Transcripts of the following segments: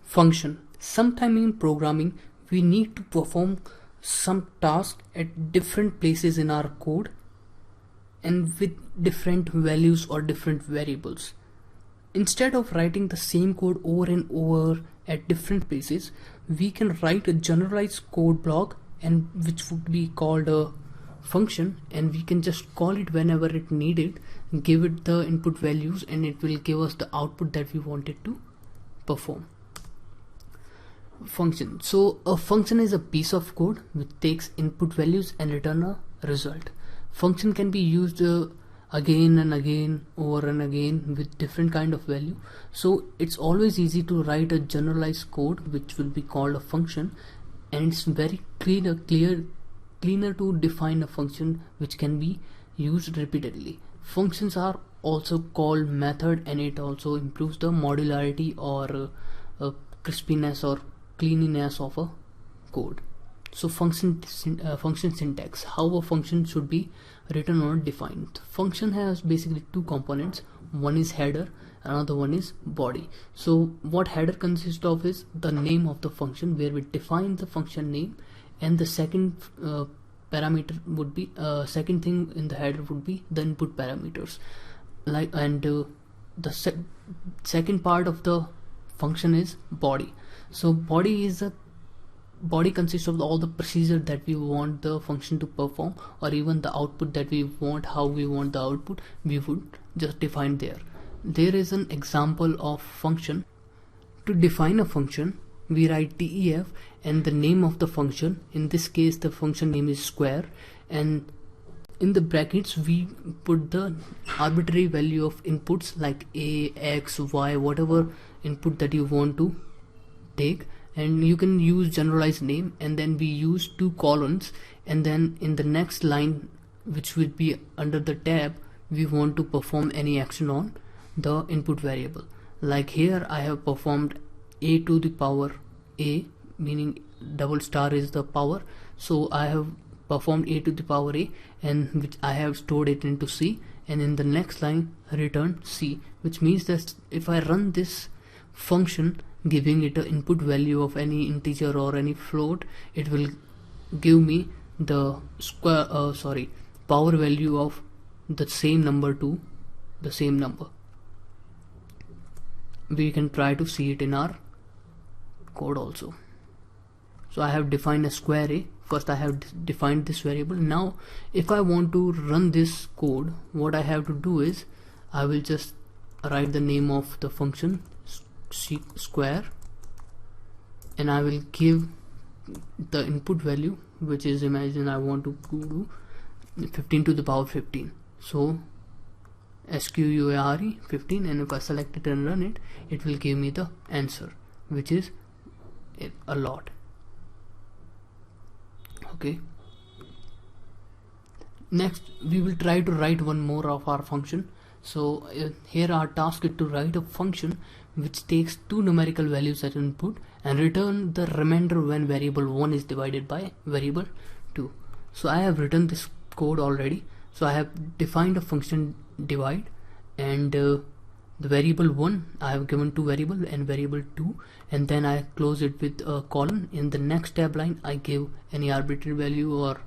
Function. Sometime in programming, we need to perform some task at different places in our code and with different values or different variables. Instead of writing the same code over and over at different places, we can write a generalized code block and which would be called a function, and we can just call it whenever it needed, give it the input values, and it will give us the output that we wanted to perform. Function. So a function is a piece of code which takes input values and return a result. Function can be used again and again, over and again, with different kind of value. So it's always easy to write a generalized code which will be called a function, and it's very cleaner to define a function which can be used repeatedly. Functions are also called method, and it also improves the modularity or crispiness or cleanliness of a code. So function syntax, how a function should be written or defined. Function has basically two components. One is header, another one is body. So what header consists of is the name of the function, where we define the function name, and the second parameter would be second thing in the header would be the input parameters. The second part of the function is body. So body consists of all the procedure that we want the function to perform, or even the output that we want, how we want the output, we would just define there. There is an example of function. To define a function, we write def and the name of the function. In this case, the function name is square, and in the brackets we put the arbitrary value of inputs like a, x, y, whatever input that you want to take, and you can use generalized name, and then we use two colons, and then in the next line, which will be under the tab, we want to perform any action on the input variable. Like here I have performed a to the power a, meaning double star is the power, so I have performed a to the power a, and which I have stored it into C, and in the next line return C, which means that if I run this function giving it an input value of any integer or any float, it will give me the power value of the same number to the same number. We can try to see it in our code also. So I have defined a square a. First I have defined this variable. Now if I want to run this code, what I have to do is I will just write the name of the function square, and I will give the input value, which is, imagine I want to do 15 to the power 15, so square 15, and if I select it and run it, it will give me the answer, which is a lot. Okay, next we will try to write one more of our function. So here our task is to write a function which takes two numerical values as input and return the remainder when variable 1 is divided by variable 2. So I have written this code already. So I have defined a function divide, and the variable 1 I have given two variable and variable 2, and then I close it with a colon. In the next tab line I give any arbitrary value or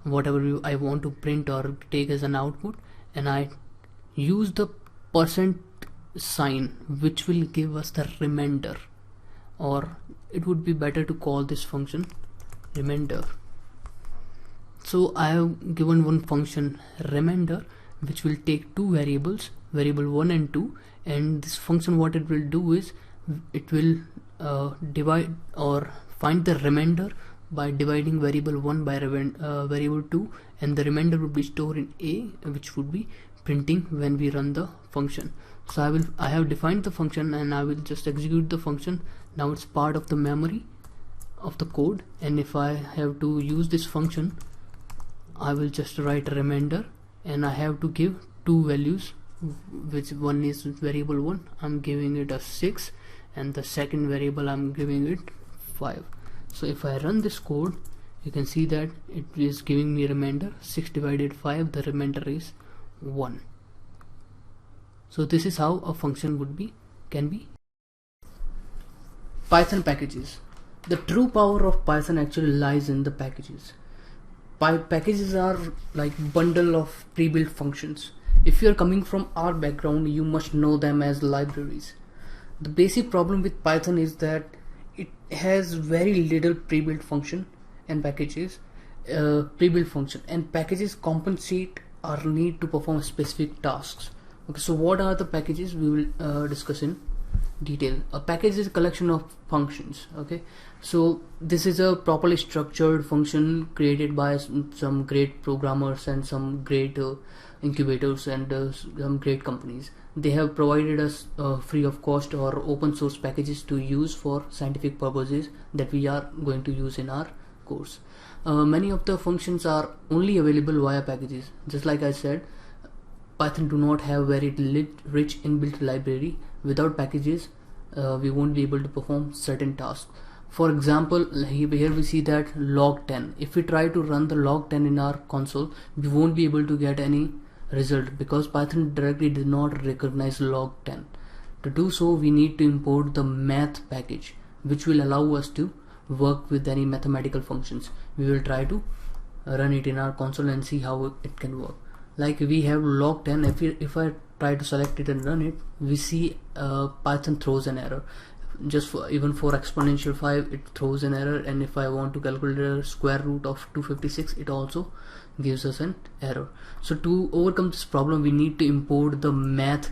whatever I want to print or take as an output, and I use the percent sign which will give us the remainder, or it would be better to call this function remainder. So I have given one function remainder which will take two variables, variable 1 and 2, and this function what it will do is it will divide or find the remainder by dividing variable 1 by variable 2, and the remainder will be stored in a, which would be printing when we run the function. So I have defined the function, and I will just execute the function. Now it's part of the memory of the code, and if I have to use this function, I will just write a remainder, and I have to give two values, which one is variable 1, I'm giving it a 6, and the second variable I'm giving it 5. So if I run this code, you can see that it is giving me remainder 6 divided 5, the remainder is 1. So this is how a function can be. Python packages. The true power of Python actually lies in the packages. Packages are like bundle of pre-built functions. If you are coming from our background, you must know them as libraries. The basic problem with Python is that it has very little pre-built function and packages, pre-built function, and packages compensate our need to perform specific tasks. Okay, so what are the packages? We will discuss in detail. A package is a collection of functions. Okay, so this is a properly structured function created by some great programmers and some great incubators and some great companies. They have provided us free of cost or open source packages to use for scientific purposes that we are going to use in our course. Many of the functions are only available via packages. Just like I said, Python do not have very rich inbuilt library. Without packages, we won't be able to perform certain tasks. For example, here we see that log10. If we try to run the log10 in our console, we won't be able to get any result because Python directly does not recognize log10. To do so, we need to import the math package, which will allow us to work with any mathematical functions. We will try to run it in our console and see how it can work. Like we have log10. If I try to select it and run it, we see Python throws an error. Just even for exponential 5, it throws an error, and if I want to calculate the square root of 256, it also gives us an error. So to overcome this problem, we need to import the math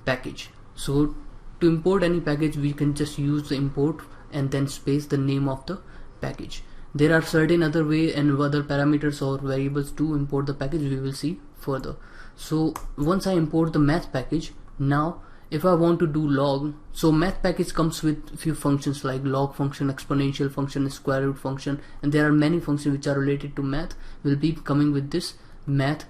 package. So to import any package, we can just use the import and then space the name of the package. There are certain other way and other parameters or variables to import the package. We will see further. So once I import the math package, now if I want to do log, so math package comes with few functions like log function, exponential function, square root function, and there are many functions which are related to math will be coming with this math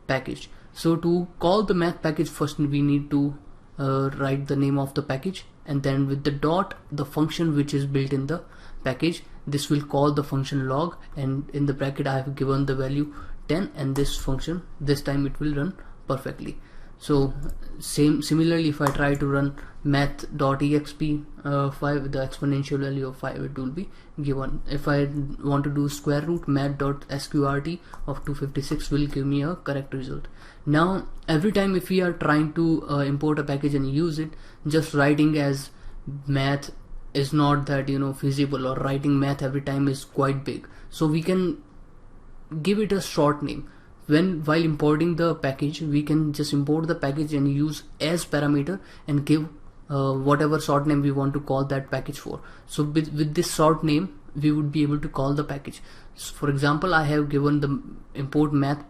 package. So to call the math package, first we need to write the name of the package, and then with the dot, the function which is built in the package. This will call the function log, and in the bracket I have given the value 10, and this function this time it will run perfectly. So similarly, if I try to run math.exp 5 with the exponential value of 5, it will be given. If I want to do square root, math.sqrt of 256 will give me a correct result. Now every time if we are trying to import a package and use it, just writing as math is not that feasible, or writing math every time is quite big. So we can give it a short name. While importing the package, we can just import the package and use as parameter and give whatever short name we want to call that package for. So with this short name, we would be able to call the package. So for example, I have given the import math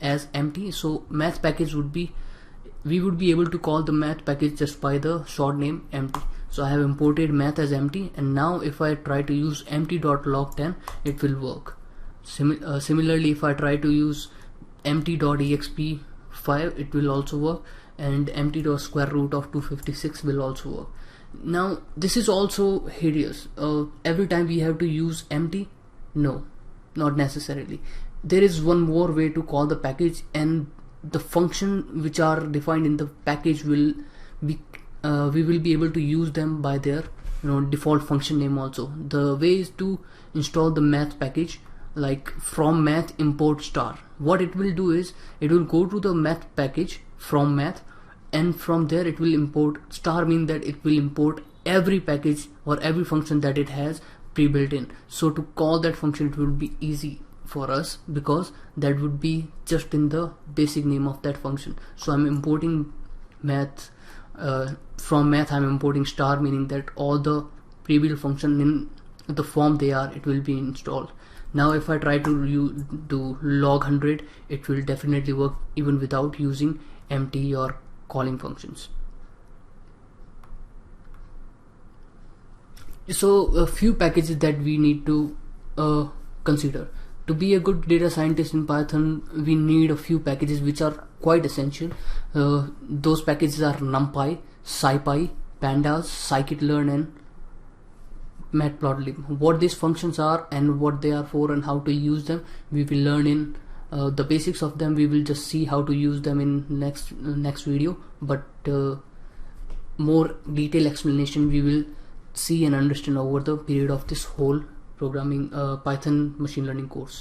as empty. So math package we would be able to call the math package just by the short name empty. So I have imported math as empty, and now if I try to use empty.log10, it will work. Similarly, if I try to use empty.exp5, it will also work, and empty.square root of 256 will also work. Now this is also hideous. Every time we have to use empty? No, not necessarily. There is one more way to call the package, and the function which are defined in the package will be we will be able to use them by their default function name also. The way is to install the math package, like from math import star. What it will do is it will go to the math package from math, and from there it will import star, mean that it will import every package or every function that it has pre-built in. So to call that function, it will be easy for us because that would be just in the basic name of that function. So I'm importing math from math, I'm importing star, meaning that all the pre-built function in the form they are, it will be installed. Now if I try to do log 100, it will definitely work even without using empty or calling functions. So a few packages that we need to consider. To be a good data scientist in Python, we need a few packages which are quite essential. Those packages are NumPy, SciPy, Pandas, scikit-learn, and matplotlib. What these functions are and what they are for and how to use them, we will learn in the basics of them. We will just see how to use them in next video, but more detailed explanation we will see and understand over the period of this whole programming Python machine learning course.